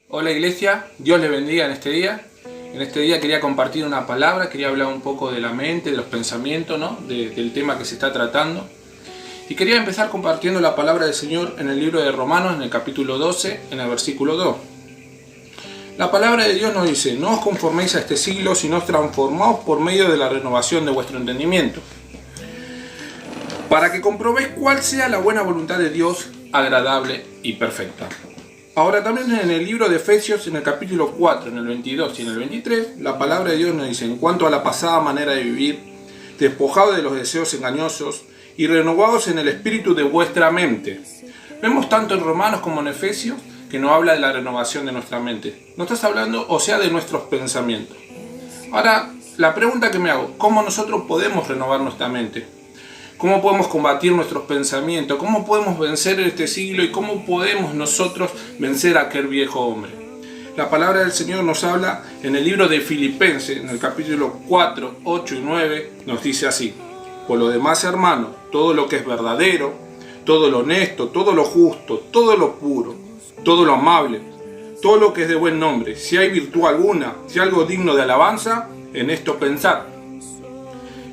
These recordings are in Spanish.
Hola iglesia, Dios les bendiga en este día. En este día quería compartir una palabra, quería hablar un poco de la mente, de los pensamientos, ¿no? Del tema que se está tratando. Y quería empezar compartiendo la palabra del Señor en el libro de Romanos, en el capítulo 12, en el versículo 2. La palabra de Dios nos dice: no os conforméis a este siglo, sino transformaos por medio de la renovación de vuestro entendimiento, para que comprobéis cuál sea la buena voluntad de Dios, agradable y perfecta. Ahora también en el libro de Efesios, en el capítulo 4, en el 22 y en el 23, la palabra de Dios nos dice: en cuanto a la pasada manera de vivir, despojados de los deseos engañosos y renovados en el espíritu de vuestra mente. Vemos tanto en Romanos como en Efesios que nos habla de la renovación de nuestra mente. Nos estás hablando, o sea, de nuestros pensamientos. Ahora, la pregunta que me hago: ¿cómo nosotros podemos renovar nuestra mente? ¿Cómo podemos combatir nuestros pensamientos? ¿Cómo podemos vencer este siglo? ¿Y cómo podemos nosotros vencer a aquel viejo hombre? La palabra del Señor nos habla en el libro de Filipenses, en el capítulo 4, 8 y 9, nos dice así: por lo demás, hermanos, todo lo que es verdadero, todo lo honesto, todo lo justo, todo lo puro, todo lo amable, todo lo que es de buen nombre, si hay virtud alguna, si algo digno de alabanza, en esto pensad.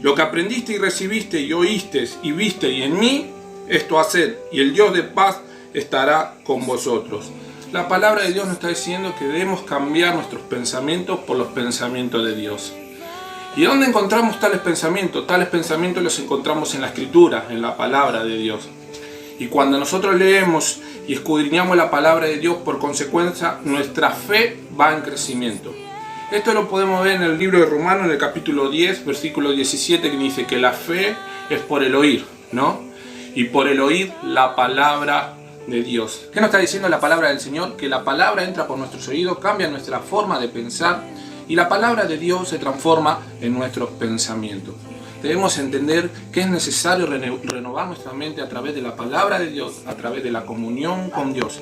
Lo que aprendiste y recibiste y oíste y viste y en mí, esto haced, y el Dios de paz estará con vosotros. La palabra de Dios nos está diciendo que debemos cambiar nuestros pensamientos por los pensamientos de Dios. ¿Y dónde encontramos tales pensamientos? Tales pensamientos los encontramos en la Escritura, en la palabra de Dios. Y cuando nosotros leemos y escudriñamos la palabra de Dios, por consecuencia, nuestra fe va en crecimiento. Esto lo podemos ver en el libro de Romanos, en el capítulo 10, versículo 17, que dice que la fe es por el oír, ¿no? Y por el oír la palabra de Dios. ¿Qué nos está diciendo la palabra del Señor? Que la palabra entra por nuestros oídos, cambia nuestra forma de pensar, y la palabra de Dios se transforma en nuestros pensamientos. Debemos entender que es necesario renovar nuestra mente a través de la palabra de Dios, a través de la comunión con Dios.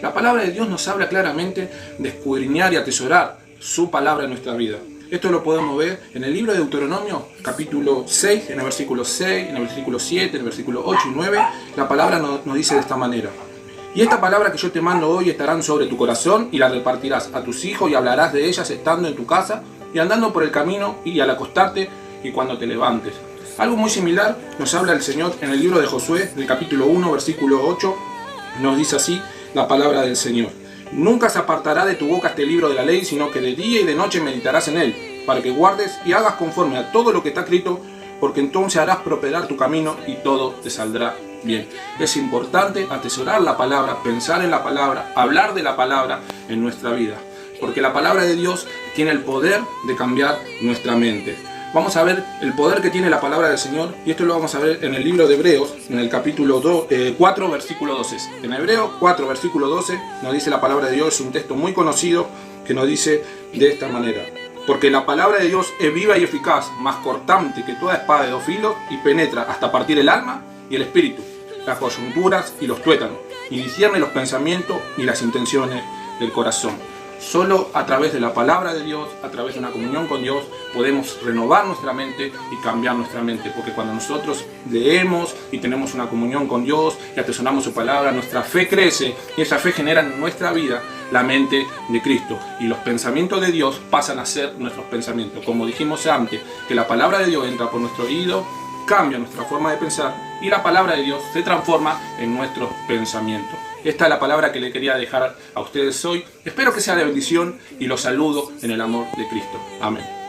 La palabra de Dios nos habla claramente de escudriñar y atesorar su palabra en nuestra vida. Esto lo podemos ver en el libro de Deuteronomio, capítulo 6, en el versículo 6, en el versículo 7, en el versículo 8 y 9. La palabra nos dice de esta manera: y esta palabra que yo te mando hoy estarán sobre tu corazón, y la repartirás a tus hijos y hablarás de ellas estando en tu casa y andando por el camino y al acostarte y cuando te levantes. Algo muy similar nos habla el Señor en el libro de Josué, del capítulo 1, versículo 8. Nos dice así la palabra del Señor: nunca se apartará de tu boca este libro de la ley, sino que de día y de noche meditarás en él, para que guardes y hagas conforme a todo lo que está escrito, porque entonces harás prosperar tu camino y todo te saldrá bien. Es importante atesorar la palabra, pensar en la palabra, hablar de la palabra en nuestra vida, porque la palabra de Dios tiene el poder de cambiar nuestra mente. Vamos a ver el poder que tiene la palabra del Señor, y esto lo vamos a ver en el libro de Hebreos, en el capítulo 4, versículo 12. En Hebreos 4, versículo 12, nos dice la palabra de Dios, es un texto muy conocido que nos dice de esta manera: porque la palabra de Dios es viva y eficaz, más cortante que toda espada de dos filos, y penetra hasta partir el alma y el espíritu, las coyunturas y los tuétanos, y discierne los pensamientos y las intenciones del corazón. Solo a través de la palabra de Dios, a través de una comunión con Dios, podemos renovar nuestra mente y cambiar nuestra mente. Porque cuando nosotros leemos y tenemos una comunión con Dios y atesoramos su palabra, nuestra fe crece, y esa fe genera en nuestra vida la mente de Cristo. Y los pensamientos de Dios pasan a ser nuestros pensamientos. Como dijimos antes, que la palabra de Dios entra por nuestro oído, cambia nuestra forma de pensar, y la palabra de Dios se transforma en nuestros pensamientos. Esta es la palabra que le quería dejar a ustedes hoy. Espero que sea de bendición y los saludo en el amor de Cristo. Amén.